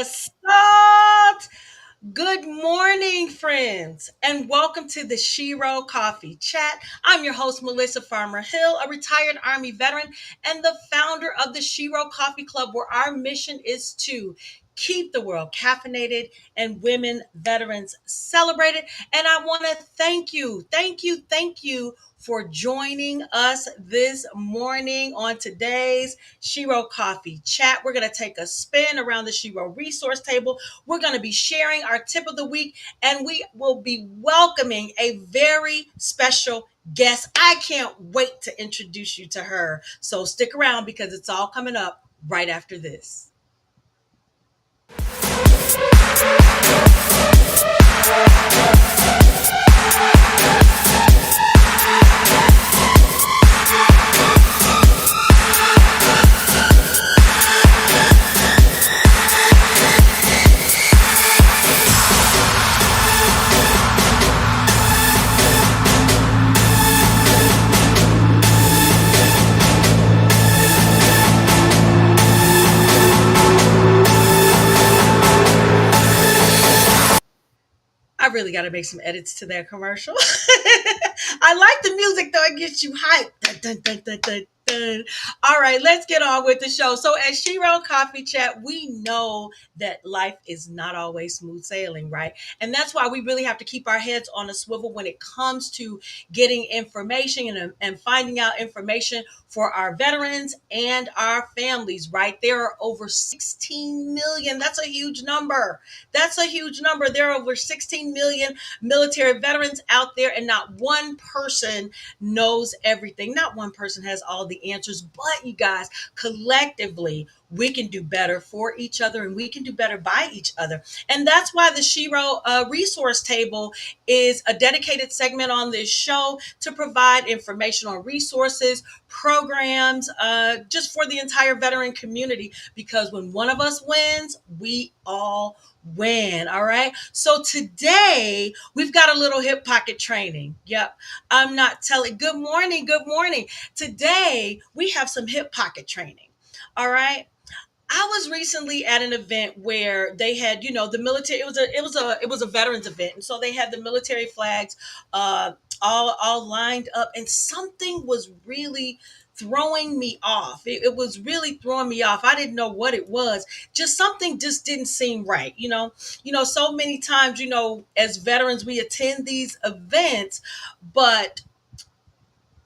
What's up? Good morning, friends, and welcome to the Shero Coffee Chat. I'm your host, Melissa Farmer Hill, a retired Army veteran and the founder of the Shero Coffee Club, where our mission is to keep the world caffeinated and women veterans celebrated. And I want to thank you for joining us this morning on today's Shero Coffee Chat. We're going to take a spin around the Shero resource table. We're going to be sharing our tip of the week, and we will be welcoming a very special guest. I can't wait to introduce you to her. So stick around because it's all coming up right after this. I really got to make some edits to that commercial. I like the music though; it gets you hyped. Dun, dun, dun, dun, dun, dun. All right, let's get on with the show. So, at Shero Coffee Chat, we know that life is not always smooth sailing, right? And that's why we really have to keep our heads on a swivel when it comes to getting information and finding out information for our veterans and our families, right? There are over 16 million. That's a huge number. That's a huge number. There are over 16 million military veterans out there, and not one person knows everything. Not one person has all the answers, but you guys, collectively, we can do better for each other and we can do better by each other. And that's why the Shero resource table is a dedicated segment on this show to provide information on resources, programs, just for the entire veteran community. Because when one of us wins, we all win. All right. So today we've got a little hip pocket training. Yep. I'm not telling. Good morning. Good morning. Today we have some hip pocket training. All right. I was recently at an event where they had, the military. It was a veterans event, and so they had the military flags, all lined up, and something was really throwing me off. It was really throwing me off. I didn't know what it was. Just something just didn't seem right. So many times, as veterans, we attend these events, but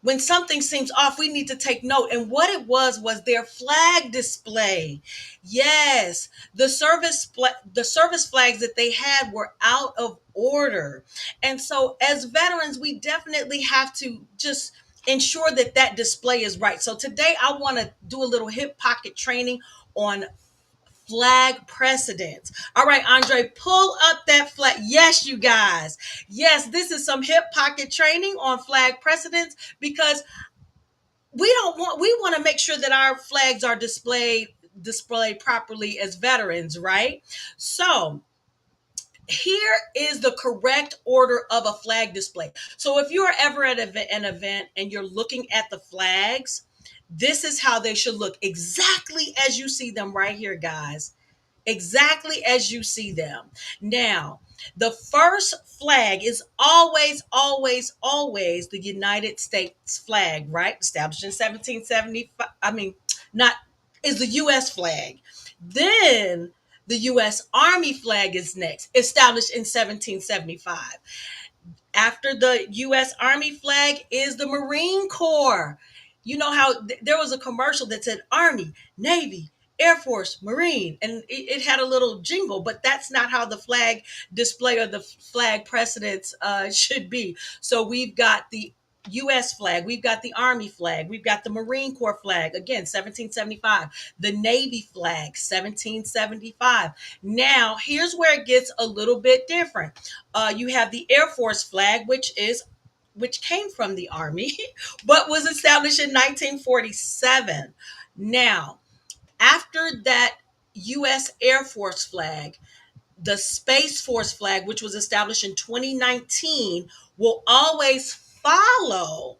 when something seems off, we need to take note. And what it was their flag display. Yes, the service flags that they had were out of order. And so as veterans, we definitely have to just ensure that that display is right. So today I want to do a little hip pocket training on flag precedence. All right, Andre, pull up that flag. Yes, you guys. Yes, this is some hip pocket training on flag precedence because we want to make sure that our flags are displayed properly as veterans, right? So, here is the correct order of a flag display. So if you're ever at an event and you're looking at the flags, this is how they should look, exactly as you see them right here, guys, exactly as you see them. Now, the first flag is always the United States flag, right? Established in 1775. I mean, not is the US flag. Then the US Army flag is next, established in 1775. After the US Army flag is the Marine Corps. You know how there was a commercial that said Army, Navy, Air Force, Marine, and it had a little jingle, but that's not how the flag display or the flag precedence should be. So we've got the US flag, we've got the Army flag, we've got the Marine Corps flag, again, 1775, the Navy flag, 1775. Now, here's where it gets a little bit different. You have the Air Force flag, which came from the Army, but was established in 1947. Now, after that U.S. Air Force flag, the Space Force flag, which was established in 2019, will always follow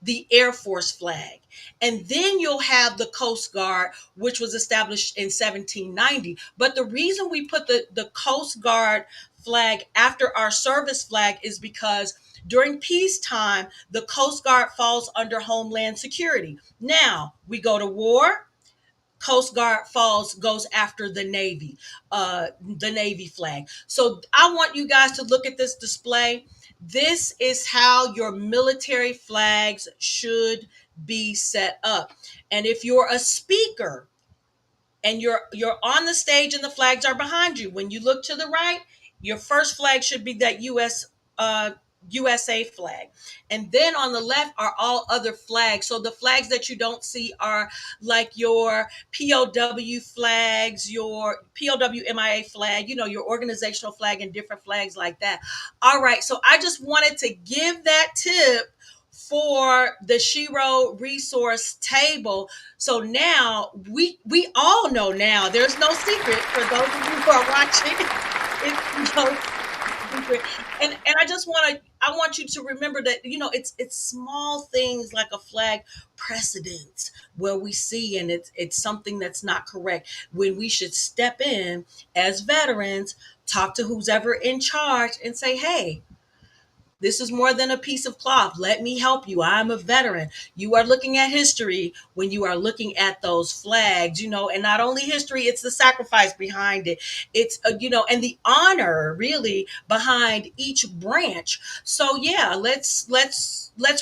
the Air Force flag. And then you'll have the Coast Guard, which was established in 1790. But the reason we put the Coast Guard flag after our service flag is because during peacetime, the Coast Guard falls under Homeland Security. Now we go to war, Coast Guard falls goes after the Navy flag. So I want you guys to look at this display. This is how your military flags should be set up. And if you're a speaker, and you're on the stage and the flags are behind you. When you look to the right, your first flag should be that uh, USA flag, and then on the left are all other flags. So the flags that you don't see are like your POW flags, your POW MIA flag, your organizational flag, and different flags like that. All right, so I just wanted to give that tip for the Shero resource table. So now we all know now. There's no secret for those of you who are watching. It's no secret. And I want you to remember that it's small things like a flag precedence where we see and it's something that's not correct, when we should step in as veterans, talk to who's ever in charge and say, hey, this is more than a piece of cloth. Let me help you. I'm a veteran. You are looking at history when you are looking at those flags, and not only history, it's the sacrifice behind it. It's, and the honor really behind each branch. So yeah, let's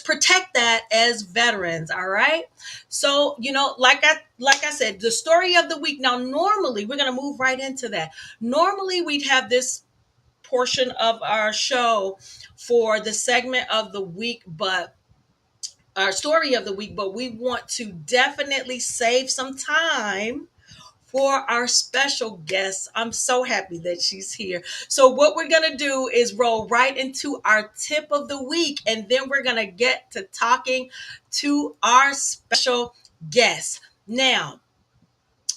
protect that as veterans. All right. So, like I said, the story of the week. Now, normally we're going to move right into that. Normally we'd have this portion of our show for the segment of the week, but our story of the week, but we want to definitely save some time for our special guest. I'm so happy that she's here. So what we're going to do is roll right into our tip of the week, and then we're going to get to talking to our special guest. Now,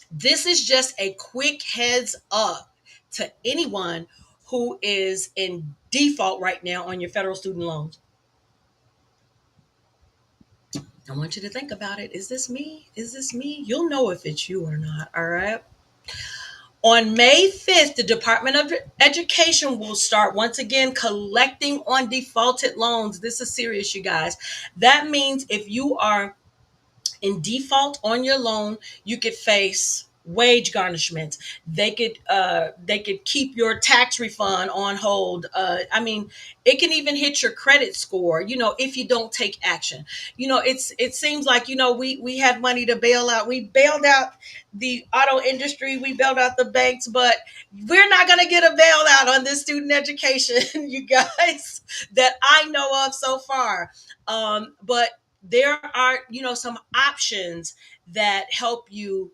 this is just a quick heads up to anyone who is in default right now on your federal student loans. I want you to think about it. Is this me? Is this me? You'll know if it's you or not. All right. On May 5th, the Department of Education will start once again collecting on defaulted loans. This is serious, you guys. That means if you are in default on your loan, you could face wage garnishments. They could keep your tax refund on hold. I mean, it can even hit your credit score, if you don't take action. It seems like, we had money to bail out. We bailed out the auto industry, we bailed out the banks, but we're not going to get a bailout on this student education, you guys, that I know of so far. But there are, some options that help you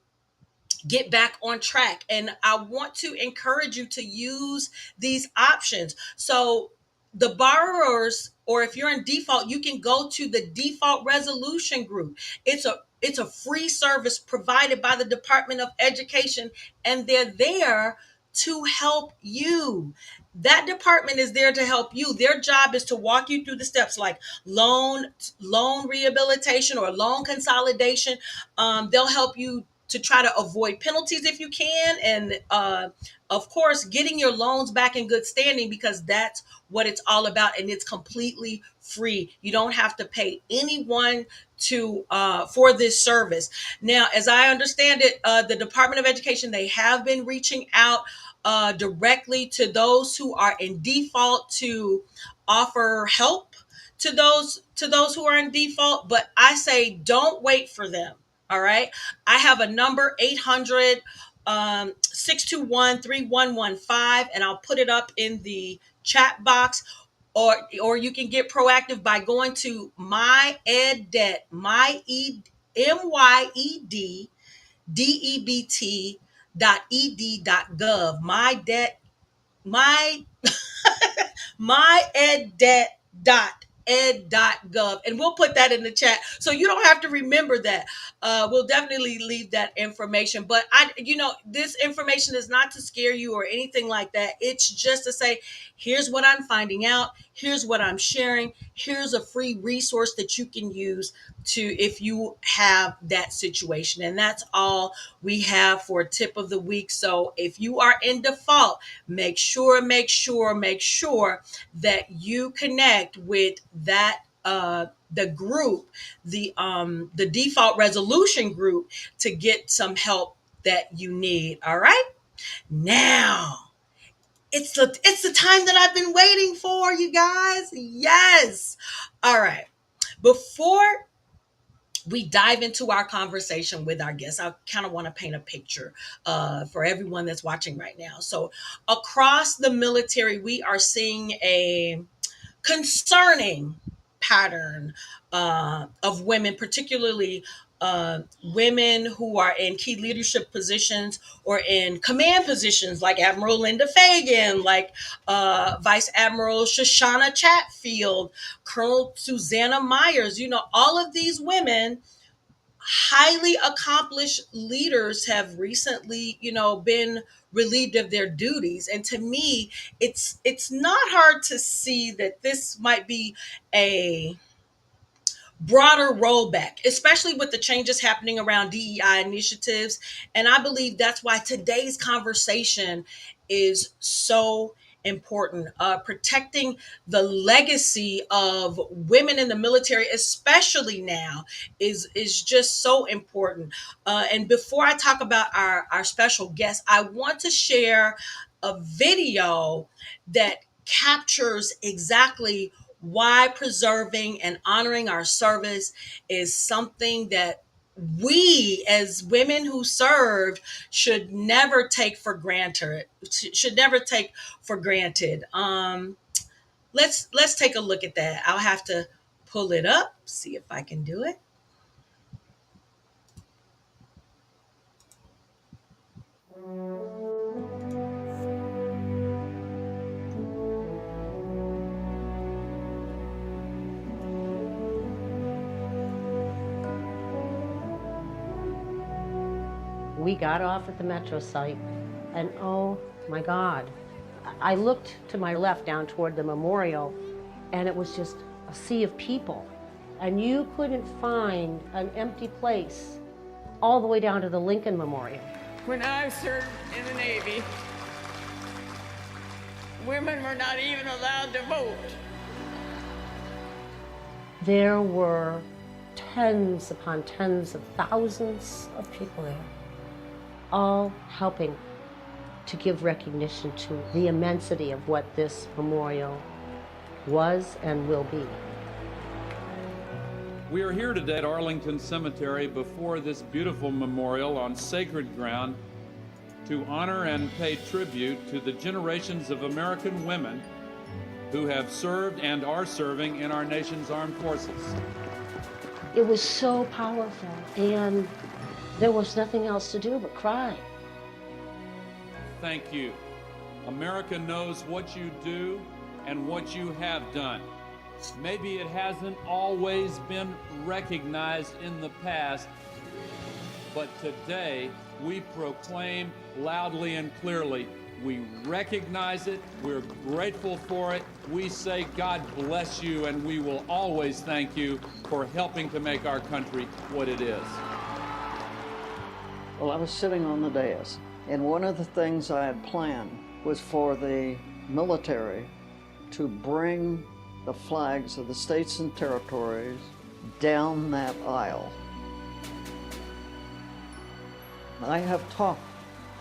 get back on track. And I want to encourage you to use these options. So the borrowers, or if you're in default, you can go to the default resolution group. It's a free service provided by the Department of Education, and they're there to help you. That department is there to help you. Their job is to walk you through the steps like loan rehabilitation or loan consolidation. They'll help you to try to avoid penalties if you can, and of course getting your loans back in good standing, because that's what it's all about, and it's completely free. You don't have to pay anyone to for this service. Now, as I understand it, the Department of Education, they have been reaching out directly to those who are in default to offer help to those who are in default. But I say don't wait for them. All right. I have a number, 800 621 3115, and I'll put it up in the chat box. Or you can get proactive by going to my ed debt, MyEdDebt.ed.gov. My debt, my myeddebt.ed.gov. ed.gov. And we'll put that in the chat so you don't have to remember that. We'll definitely leave that information. But this information is not to scare you or anything like that. It's just to say, here's what I'm finding out. Here's what I'm sharing. Here's a free resource that you can use to if you have that situation. And that's all we have for tip of the week. So if you are in default, make sure that you connect with that the group, the default resolution group, to get some help that you need. All right. Now it's the time that I've been waiting for, you guys. Yes. All right. Before we dive into our conversation with our guests, I kind of want to paint a picture for everyone that's watching right now. So across the military, we are seeing a concerning pattern of women, particularly women who are in key leadership positions or in command positions, like Admiral Linda Fagan, like Vice Admiral Shoshana Chatfield, Colonel Susanna Myers. All of these women, highly accomplished leaders, have recently been relieved of their duties. And to me, it's not hard to see that this might be a broader rollback, especially with the changes happening around DEI initiatives. And I believe that's why today's conversation is so important. Protecting the legacy of women in the military, especially now, is just so important. And before I talk about our special guest, I want to share a video that captures exactly why preserving and honoring our service is something that we as women who served should never take for granted. Let's take a look at that. I'll have to pull it up, see if I can do it. We got off at the metro site, and oh my God, I looked to my left down toward the memorial, and it was just a sea of people. And you couldn't find an empty place all the way down to the Lincoln Memorial. When I served in the Navy, women were not even allowed to vote. There were tens upon tens of thousands of people there, all helping to give recognition to the immensity of what this memorial was and will be. We are here today at Arlington Cemetery before this beautiful memorial on sacred ground to honor and pay tribute to the generations of American women who have served and are serving in our nation's armed forces. It was so powerful, and there was nothing else to do but cry. Thank you. America knows what you do and what you have done. Maybe it hasn't always been recognized in the past, but today we proclaim loudly and clearly, we recognize it, we're grateful for it, we say God bless you, and we will always thank you for helping to make our country what it is. Well, I was sitting on the dais, and one of the things I had planned was for the military to bring the flags of the states and territories down that aisle. I have talked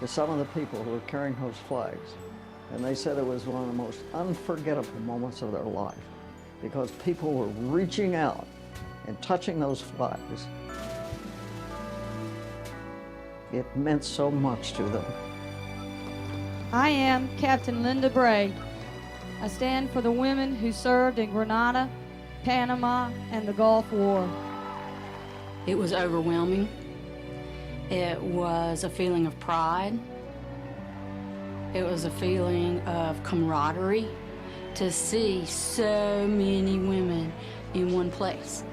to some of the people who are carrying those flags, and they said it was one of the most unforgettable moments of their life because people were reaching out and touching those flags. It meant so much to them. I am Captain Linda Bray. I stand for the women who served in Grenada, Panama, and the Gulf War. It was overwhelming. It was a feeling of pride. It was a feeling of camaraderie to see so many women in one place.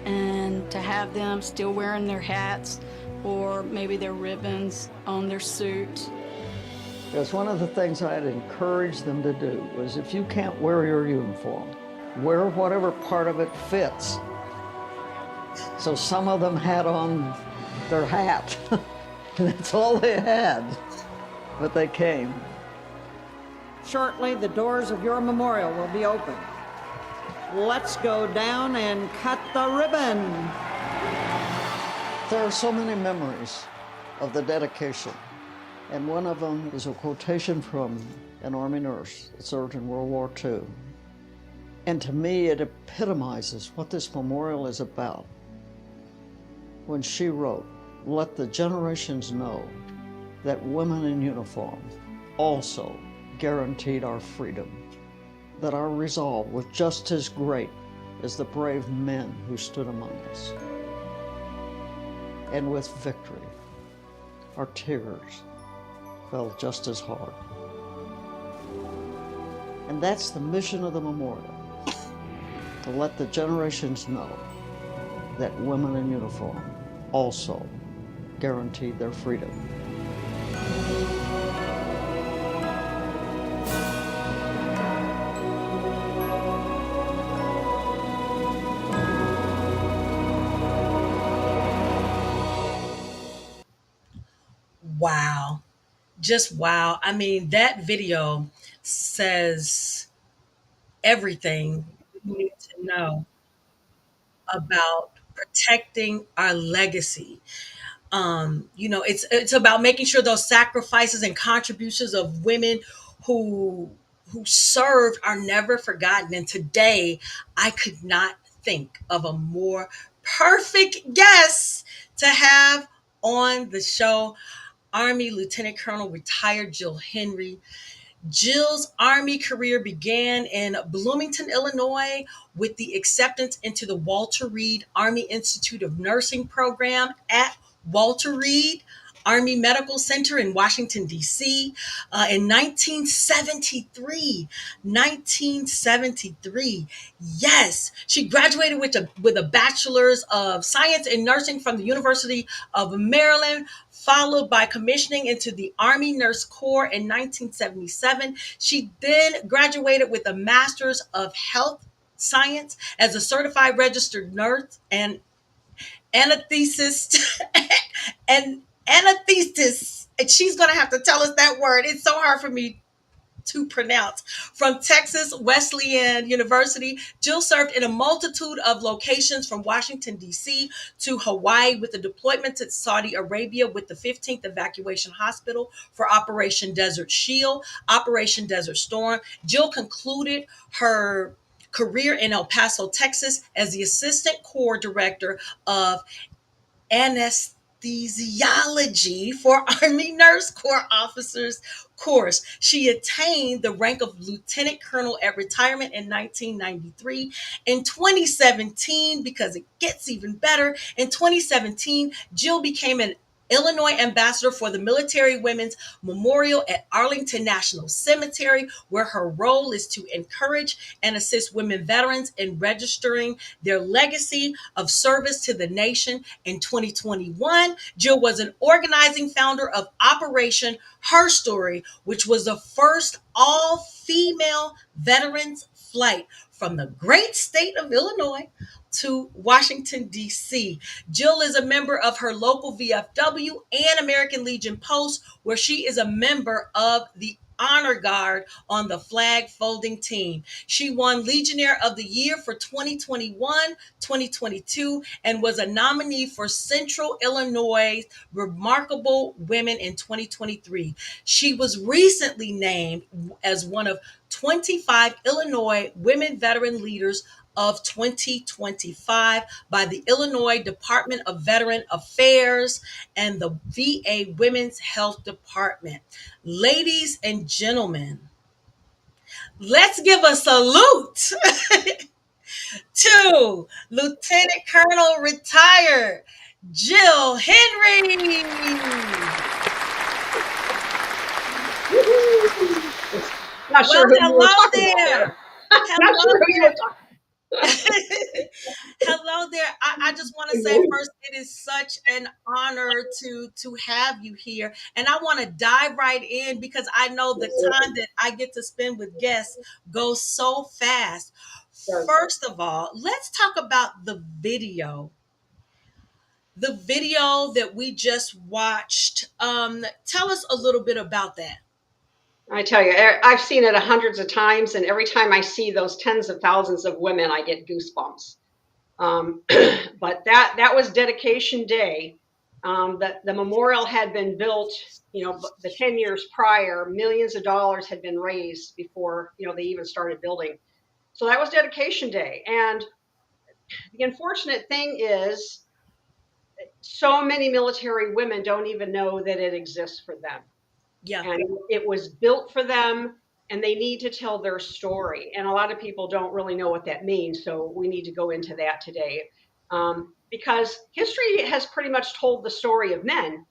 And to have them still wearing their hats or maybe their ribbons on their suit. Because one of the things I'd encourage them to do was, if you can't wear your uniform, wear whatever part of it fits. So some of them had on their hat. That's all they had. But they came. Shortly, the doors of your memorial will be open. Let's go down and cut the ribbon. There are so many memories of the dedication. And one of them is a quotation from an Army nurse that served in World War II. And to me, it epitomizes what this memorial is about. When she wrote, "Let the generations know that women in uniform also guaranteed our freedom, that our resolve was just as great as the brave men who stood among us. And with victory, our tears fell just as hard." And that's the mission of the memorial, to let the generations know that women in uniform also guaranteed their freedom. Wow. Just wow. I mean, that video says everything you need to know about protecting our legacy. It's about making sure those sacrifices and contributions of women who who served are never forgotten. And today, I could not think of a more perfect guest to have on the show. Army Lieutenant Colonel retired Jill Henry. Jill's Army career began in Bloomington, Illinois, with the acceptance into the Walter Reed Army Institute of Nursing program at Walter Reed Army Medical Center in Washington, D.C. In 1973. Yes, she graduated with a bachelor's of science in nursing from the University of Maryland, followed by commissioning into the Army Nurse Corps in 1977. She then graduated with a master's of health science as a certified registered nurse and anesthetist and anesthetist. And she's going to have to tell us that word. It's so hard for me to pronounce. From Texas Wesleyan University, Jill served in a multitude of locations from Washington, D.C. to Hawaii, with a deployment to Saudi Arabia with the 15th Evacuation Hospital for Operation Desert Shield, Operation Desert Storm. Jill concluded her career in El Paso, Texas, as the Assistant Corps Director of Anesthesiology for Army Nurse Corps Officers Course. She attained the rank of Lieutenant Colonel at retirement in 1993. In 2017, because it gets even better, in 2017, Jill became an Illinois ambassador for the Military Women's Memorial at Arlington National Cemetery, where her role is to encourage and assist women veterans in registering their legacy of service to the nation. In 2021, Jill was an organizing founder of Operation Her Story, which was the first all-female veterans flight from the great state of Illinois to Washington, D.C. Jill is a member of her local VFW and American Legion Post, where she is a member of the Honor Guard on the flag folding team. She won Legionnaire of the Year for 2021, 2022, and was a nominee for Central Illinois Remarkable Women in 2023. She was recently named as one of 25 Illinois Women Veteran Leaders of 2025 by the Illinois Department of Veteran Affairs and the VA Women's Health Department. Ladies and gentlemen, let's give a salute to Lieutenant Colonel retired Jill Henry. Not Well, sure who you were hello talking about there. there. Not Hello sure who you were talking Hello there. I just want to say about. first, it is such an honor to have you here, and I want to dive right in because I know the time that I get to spend with guests goes so fast. First of all, let's talk about the video that we just watched. Tell us a little bit about that. I tell you, I've seen it hundreds of times, and every time I see those tens of thousands of women, I get goosebumps. Um, but that was dedication day. The memorial had been built, the 10 years prior. Millions of dollars had been raised before, they even started building. So that was dedication day. And the unfortunate thing is, so many military women don't even know that it exists for them. Yeah. And it was built for them, and they need to tell their story. And a lot of people don't really know what that means, so we need to go into that today. Because history has pretty much told the story of men,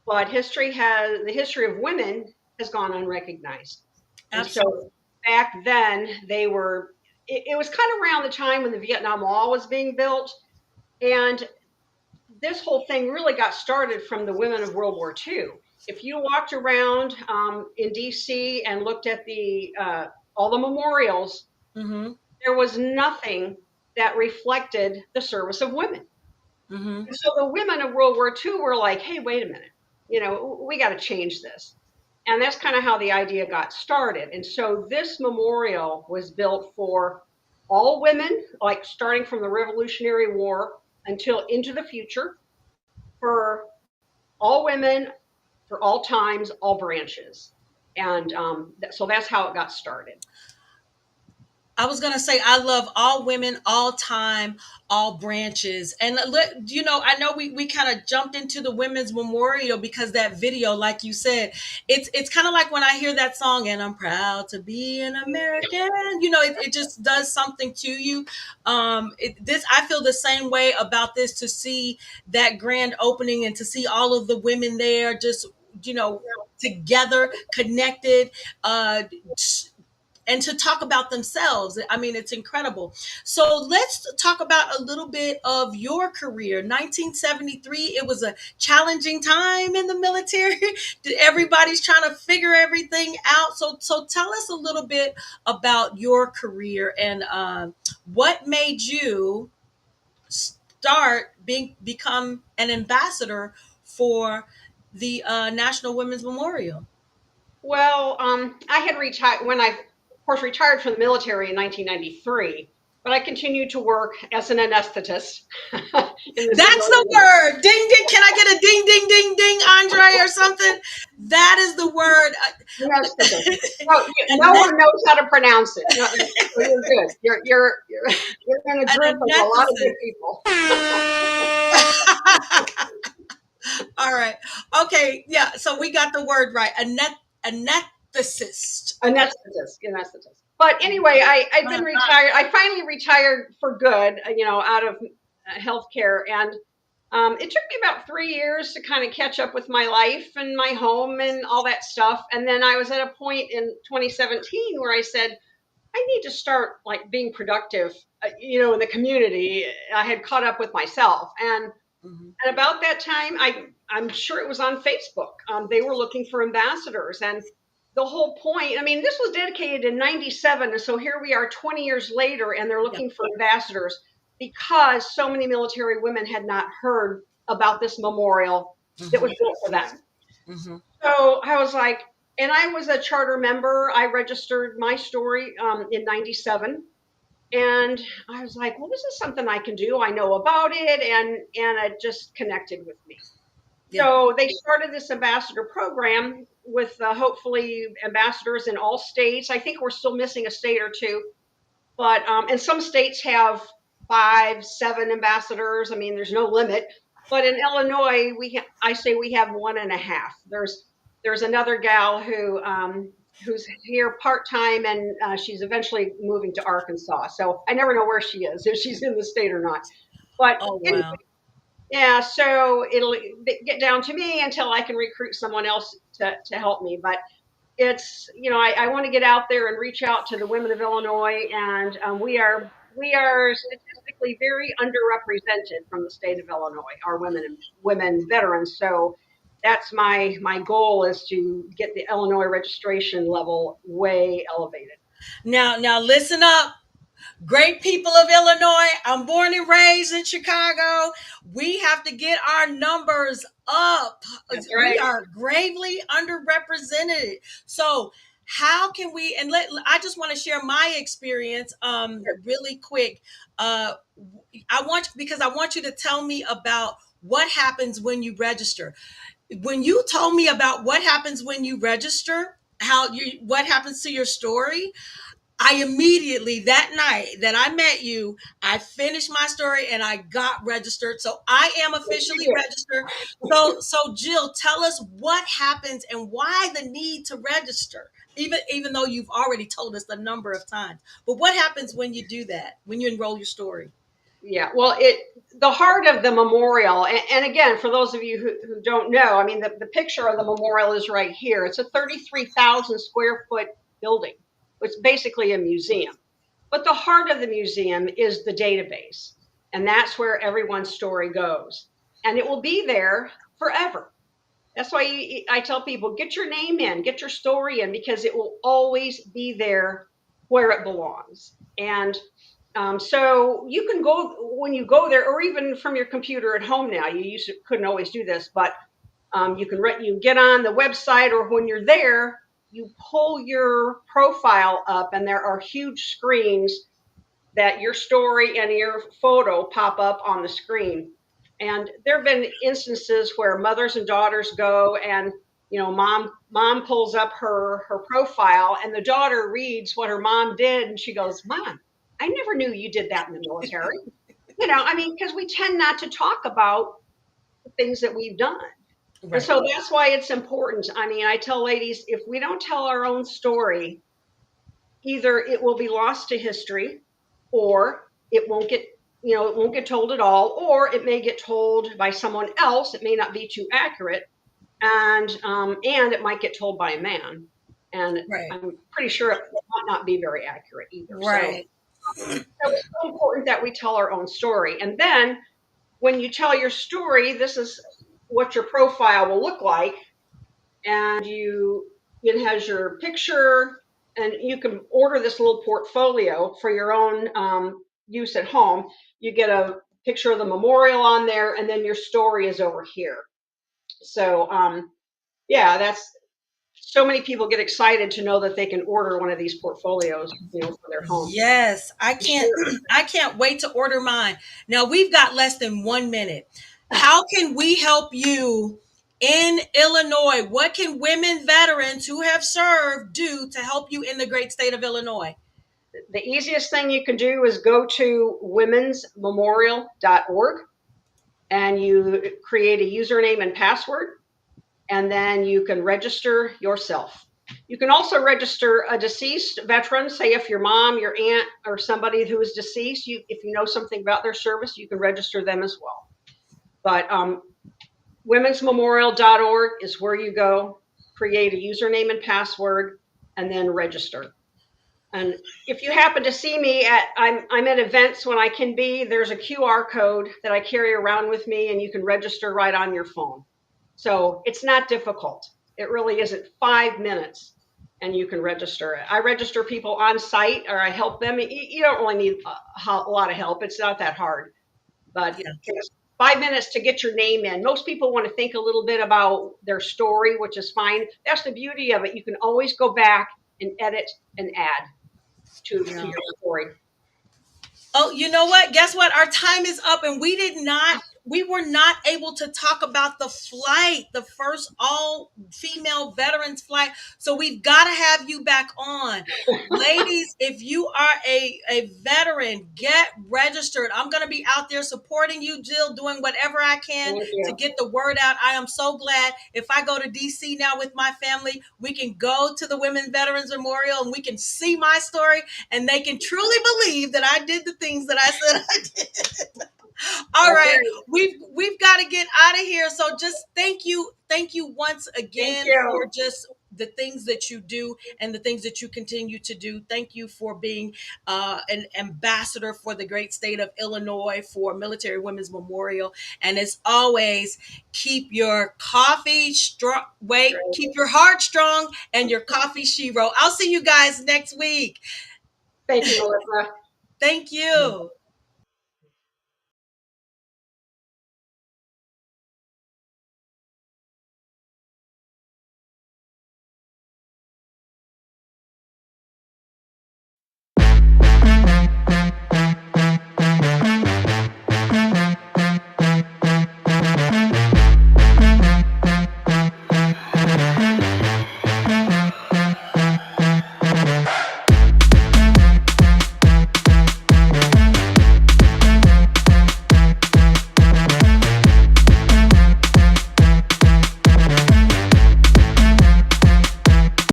but the history of women has gone unrecognized. And Absolutely. so back then, it was kind of around the time when the Vietnam Wall was being built. And this whole thing really got started from the women of World War II. If you walked around in DC and looked at all the memorials, Mm-hmm. there was nothing that reflected the service of women. Mm-hmm. And so the women of World War II were like, hey, wait a minute, we got to change this. And that's kind of how the idea got started. And so this memorial was built for all women, like starting from the Revolutionary War until into the future, for all women, for all times, all branches. And so that's how it got started. I was gonna say I love all women, all time, all branches, and I know we kind of jumped into the women's memorial because that video, like you said, it's kind of like when I hear that song and I'm proud to be an American. It just does something to you. This I feel the same way about this, to see that grand opening and to see all of the women there, just together, connected. And to talk about themselves. I mean, it's incredible. So let's talk about a little bit of your career. 1973, it was a challenging time in the military. Everybody's trying to figure everything out. So tell us a little bit about your career and what made you become an ambassador for the National Women's Memorial. Well, I had retired when of course, retired from the military in 1993, but I continued to work as an anesthetist. That's the word. Ding ding. Can I get a ding ding ding ding, Andre, or something? That is the word. Anesthetist. No one knows how to pronounce it. No, so you're good. You're in a An group of a lot of good people. All right. Okay. Yeah. So we got the word right. Anesthetist. Okay. Anesthetist. But anyway, I've been retired. I finally retired for good, out of healthcare. And it took me about 3 years to kind of catch up with my life and my home and all that stuff. And then I was at a point in 2017 where I said, I need to start like being productive, in the community. I had caught up with myself. And about that time, I'm sure it was on Facebook. They were looking for ambassadors. And the whole point, I mean, this was dedicated in 97. And so here we are 20 years later, and they're looking for ambassadors because so many military women had not heard about this memorial that was built for them. Mm-hmm. So I was like, and I was a charter member. I registered my story in 97. And I was like, well, this is something I can do. I know about it. And it just connected with me. Yeah. So they started this ambassador program with hopefully ambassadors in all states. I think we're still missing a state or two. But and some states have 5, 7 ambassadors. I mean, there's no limit. But in Illinois, I say we have 1.5. There's another gal who's here part-time, and she's eventually moving to Arkansas. So I never know where she is, if she's in the state or not. But anyway, yeah, so it'll get down to me until I can recruit someone else to help me. But it's, I want to get out there and reach out to the women of Illinois, and we are statistically very underrepresented from the state of Illinois, our women veterans. So that's my goal, is to get the Illinois registration level way elevated. Now listen up. Great people of Illinois, I'm born and raised in Chicago. We have to get our numbers up. That's We right. are gravely underrepresented. So, how can we? And I just want to share my experience, really quick. Uh, because I want you to tell me about what happens when you register. When you told me about what happens when you register, what happens to your story, I immediately, that night that I met you, I finished my story and I got registered. So I am officially registered. So Jill, tell us what happens and why the need to register. Even though you've already told us the number of times. But what happens when you do that? When you enroll your story? Yeah, well, the heart of the memorial, and again, for those of you who don't know, I mean, the picture of the memorial is right here. It's a 33,000 square foot building. It's basically a museum. But the heart of the museum is the database, and that's where everyone's story goes. And it will be there forever. That's why I tell people, get your name in, get your story in, because it will always be there where it belongs. And so you can go, when you go there, or even from your computer at home now. Couldn't always do this, but you get on the website, or when you're there, you pull your profile up, and there are huge screens that your story and your photo pop up on the screen. And there have been instances where mothers and daughters go, and mom pulls up her profile, and the daughter reads what her mom did, and she goes, "Mom, I never knew you did that in the military." I mean, because we tend not to talk about the things that we've done. And Right. so that's why it's important. I mean, I tell ladies, if we don't tell our own story, either it will be lost to history, or it won't get told at all, or it may get told by someone else. It may not be too accurate, and it might get told by a man, and Right. I'm pretty sure it might not be very accurate either. So Right. it's so important that we tell our own story. And then when you tell your story, this is what your profile will look like. And it has your picture, and you can order this little portfolio for your own use at home. You get a picture of the memorial on there, and then your story is over here. So yeah, that's so many people get excited to know that they can order one of these portfolios, for their home. Yes, I can't I can't wait to order mine. Now we've got less than 1 minute. How can we help you in Illinois? What can women veterans who have served do to help you in the great state of Illinois? The easiest thing you can do is go to womensmemorial.org, and you create a username and password, and then you can register yourself. You can also register a deceased veteran. Say if your mom, your aunt, or somebody who is deceased, if you know something about their service, you can register them as well. But womensmemorial.org is where you go, create a username and password, and then register. And if you happen to see me I'm at events when I can be, there's a QR code that I carry around with me, and you can register right on your phone. So it's not difficult. It really isn't 5 minutes, and you can register it. I register people on site, or I help them. You don't really need a lot of help. It's not that hard, but Yeah. it takes 5 minutes to get your name in. Most people want to think a little bit about their story, which is fine. That's the beauty of it. You can always go back and edit and add to Yeah. your story. Oh, you know what? Guess what? Our time is up, and we were not able to talk about the flight, the first all female veterans flight. So we've got to have you back on. Ladies, if you are a veteran, get registered. I'm going to be out there supporting you, Jill, doing whatever I can Thank to you. get the word out. I am so glad. If I go to DC now with my family, we can go to the Women Veterans Memorial, and we can see my story, and they can truly believe that I did the things that I said I did. All That's right, right. we've got to get out of here. So just thank you once Thank again for you. just the things that you do and the things that you continue to do. Thank you for being an ambassador for the great state of Illinois for Military Women's Memorial. And as always, keep your coffee strong. Wait, keep your heart strong and your coffee Shero. I'll see you guys next week. Thank you, Melissa. Thank you.